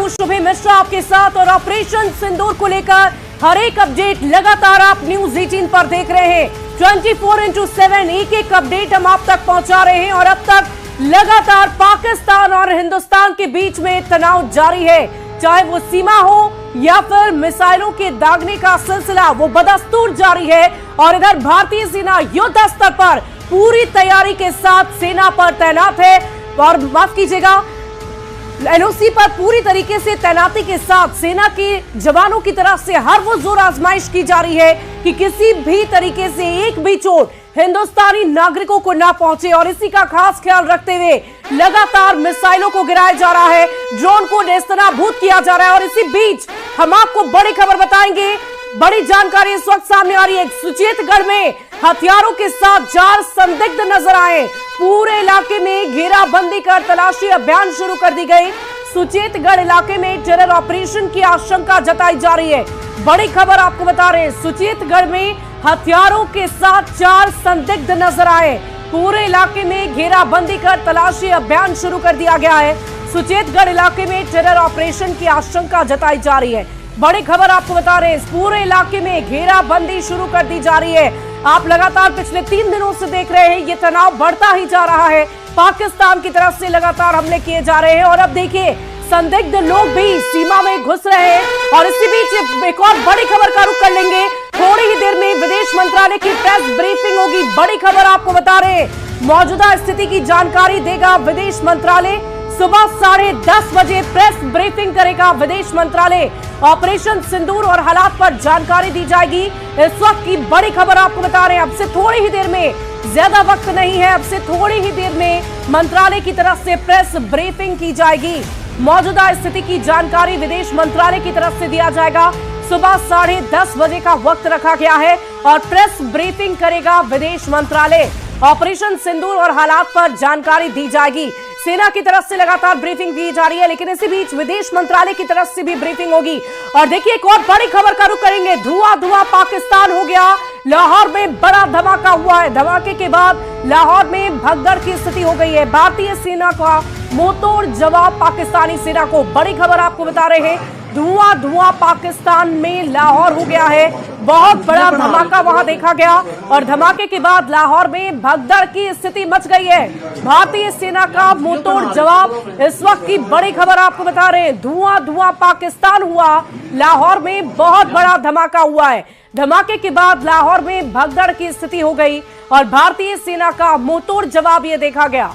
हूं शुभे मिश्रा आपके साथ और ऑपरेशन सिंदूर को लेकर हर एक अपडेट लगातार आप न्यूज 18 पर देख रहे हैं। 24x7 एक अपडेट हम आप तक पहुंचा रहे हैं और अब तक लगातार पाकिस्तान और हिंदुस्तान के बीच में तनाव जारी है, चाहे वो सीमा हो या फिर मिसाइलों के दागने का सिलसिला वो बदस्तूर जारी है। और इधर भारतीय सेना युद्ध स्तर पर पूरी तैयारी के साथ सेना पर तैनात है और माफ कीजिएगा एलओसी पर पूरी तरीके से तैनाती के साथ सेना के जवानों की तरफ से हर वो जोर आजमाइश की जा रही है कि किसी भी तरीके से एक भी चोट हिंदुस्तानी नागरिकों को ना पहुंचे। और इसी का खास ख्याल रखते हुए लगातार मिसाइलों को गिराया जा रहा है, ड्रोन को नेस्तनाबूद किया जा रहा है। और इसी बीच हम आपको बड़ी खबर बताएंगे, बड़ी जानकारी इस वक्त सामने आ रही है। सुचेतगढ़ में हथियारों के साथ 4 संदिग्ध नजर आए, पूरे इलाके में घेराबंदी कर तलाशी अभियान शुरू कर दी गई। सुचेतगढ़ इलाके में टेरर ऑपरेशन की आशंका जताई जा रही है। बड़ी खबर आपको बता रहे हैं, सुचेतगढ़ में हथियारों के साथ 4 संदिग्ध नजर आए, पूरे इलाके में घेराबंदी कर तलाशी अभियान शुरू कर दिया गया है। सुचेतगढ़ इलाके में टेरर ऑपरेशन की आशंका जताई जा रही है। बड़ी खबर आपको बता रहे हैं, पूरे इलाके में घेराबंदी शुरू कर दी जा रही है। आप लगातार पिछले 3 दिनों से देख रहे हैं ये तनाव बढ़ता ही जा रहा है, पाकिस्तान की तरफ से लगातार हमले किए जा रहे हैं। और अब देखिए संदिग्ध लोग भी सीमा में घुस रहे हैं। और इसी बीच एक और बड़ी खबर का रुख कर लेंगे, थोड़ी ही देर में विदेश मंत्रालय की प्रेस ब्रीफिंग होगी। बड़ी खबर आपको बता रहे हैं, मौजूदा स्थिति की जानकारी देगा विदेश मंत्रालय। सुबह 10:30 बजे प्रेस ब्रीफिंग करेगा विदेश मंत्रालय। ऑपरेशन सिंदूर और हालात पर जानकारी दी जाएगी। इस वक्त की बड़ी खबर आपको बता रहे हैं, अब से थोड़ी ही देर में, ज्यादा वक्त नहीं है, अब से थोड़ी ही देर में मंत्रालय की तरफ से प्रेस ब्रीफिंग की जाएगी। मौजूदा स्थिति की जानकारी विदेश मंत्रालय की तरफ से दिया जाएगा। सुबह 10:30 बजे का वक्त रखा गया है और प्रेस ब्रीफिंग करेगा विदेश मंत्रालय। ऑपरेशन सिंदूर और हालात पर जानकारी दी जाएगी। सेना की तरफ से लगातार ब्रीफिंग दी जा रही है, लेकिन इसी बीच विदेश मंत्रालय की तरफ से भी ब्रीफिंग होगी। और देखिए एक और बड़ी खबर का रुख करेंगे, धुआं पाकिस्तान हो गया। लाहौर में बड़ा धमाका हुआ है, धमाके के बाद लाहौर में भगदड़ की स्थिति हो गई है। भारतीय सेना का मुंहतोड़ जवाब पाकिस्तानी सेना को। बड़ी खबर आपको बता रहे हैं, धुआं पाकिस्तान में लाहौर हो गया है, बहुत बड़ा धमाका वहां देखा गया। और धमाके के बाद लाहौर में भगदड़ की स्थिति मच गई है। भारतीय सेना का मुंहतोड़ जवाब, इस वक्त की बड़ी खबर आपको बता रहे हैं, धुआं पाकिस्तान हुआ, लाहौर में बहुत बड़ा धमाका हुआ है। धमाके के बाद लाहौर में भगदड़ की स्थिति हो गई और भारतीय सेना का मुंहतोड़ जवाब ये देखा गया।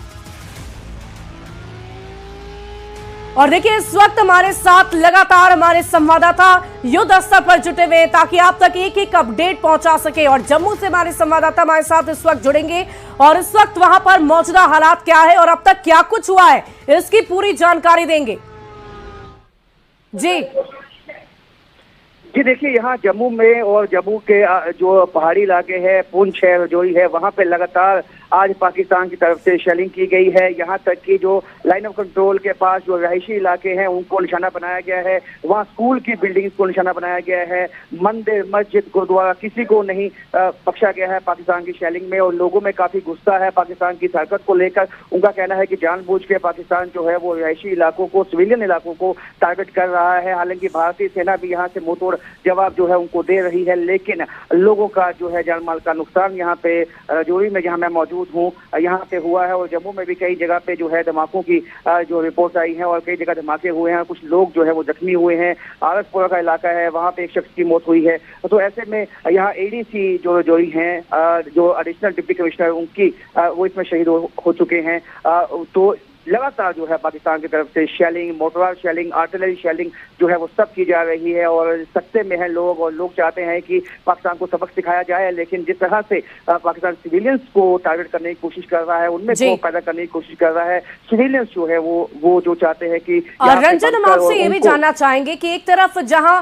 और देखिए इस वक्त हमारे साथ लगातार हमारे संवाददाता युद्ध स्तर पर जुटे हुए हैं ताकि आप तक एक अपडेट पहुंचा सके। और जम्मू से हमारे संवाददाता हमारे साथ इस वक्त जुड़ेंगे और इस वक्त वहां पर मौजूदा हालात क्या है और अब तक क्या कुछ हुआ है, इसकी पूरी जानकारी देंगे। जी देखिए यहाँ जम्मू में और जम्मू के जो पहाड़ी इलाके हैं, पुंछ है, रजौरी है, वहाँ पे लगातार आज पाकिस्तान की तरफ से शेलिंग की गई है। यहाँ तक कि जो लाइन ऑफ कंट्रोल के पास जो रहायशी इलाके हैं उनको निशाना बनाया गया है, वहाँ स्कूल की बिल्डिंग्स को निशाना बनाया गया है, मंदिर, मस्जिद, गुरुद्वारा, किसी को नहीं बख्शा गया है पाकिस्तान की शेलिंग में। और लोगों में काफी गुस्सा है पाकिस्तान की हरकत को लेकर। उनका कहना है कि जानबूझ के पाकिस्तान जो है वो रहायशी इलाकों को, सिविलियन इलाकों को टारगेट कर रहा है। हालांकि भारतीय सेना भी यहाँ से मुंहतोड़ जवाब जो है उनको दे रही है, लेकिन लोगों का जो है जान माल का नुकसान यहाँ पे रजौरी में जहाँ मैं मौजूद हूँ यहाँ पे हुआ है। और जम्मू में भी कई जगह पे जो है धमाकों की जो रिपोर्ट आई है और कई जगह धमाके हुए हैं, कुछ लोग जो है वो जख्मी हुए हैं। आरसपुरा का इलाका है, वहाँ पे एक शख्स की मौत हुई है। तो ऐसे में यहाँ एडीसी जो रजौरी हैं, जो एडिशनल डिप्टी कमिश्नर, उनकी वो इसमें शहीद हो चुके हैं। तो लगातार जो है पाकिस्तान की तरफ से शेलिंग, मोटरवार शेलिंग, आर्टिलरी शेलिंग जो है वो सब की जा रही है। और सत्ते में है लोग और लोग चाहते हैं कि पाकिस्तान को सबक सिखाया जाए, लेकिन जिस तरह से पाकिस्तान सिविलियंस को टारगेट करने की कोशिश कर रहा है, उनमें खौफ पैदा करने की कोशिश कर रहा है। सिविलियंस जो है वो जो चाहते हैं कि रंजन, हम आपसे ये भी जानना चाहेंगे कि एक तरफ जहां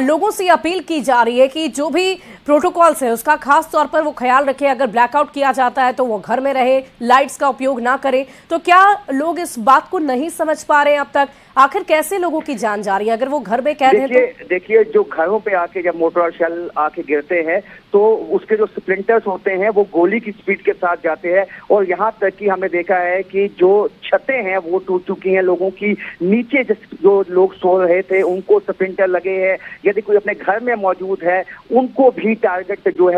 लोगों से अपील की जा रही है कि जो भी प्रोटोकॉल्स है उसका खास तौर पर वो ख्याल रखे, अगर ब्लैकआउट किया जाता है तो वो घर में रहे, लाइट्स का उपयोग ना करे, तो क्या लोग इस बात को नहीं समझ पा रहे हैं अब तक? आखिर कैसे लोगों की जान जा रही है अगर वो घर में कैद है? देखिए जो घरों पे आके जब मोटर शेल आके गिरते हैं तो उसके जो स्प्लिंटर्स होते हैं वो गोली की स्पीड के साथ जाते हैं, और यहाँ तक कि हमें देखा है कि जो छतें हैं वो टूट चुकी हैं लोगों की, नीचे जो लोग सो रहे थे उनको स्प्लिंटर लगे हैं, यदि कोई अपने घर में मौजूद है उनको भी टारगेट जो है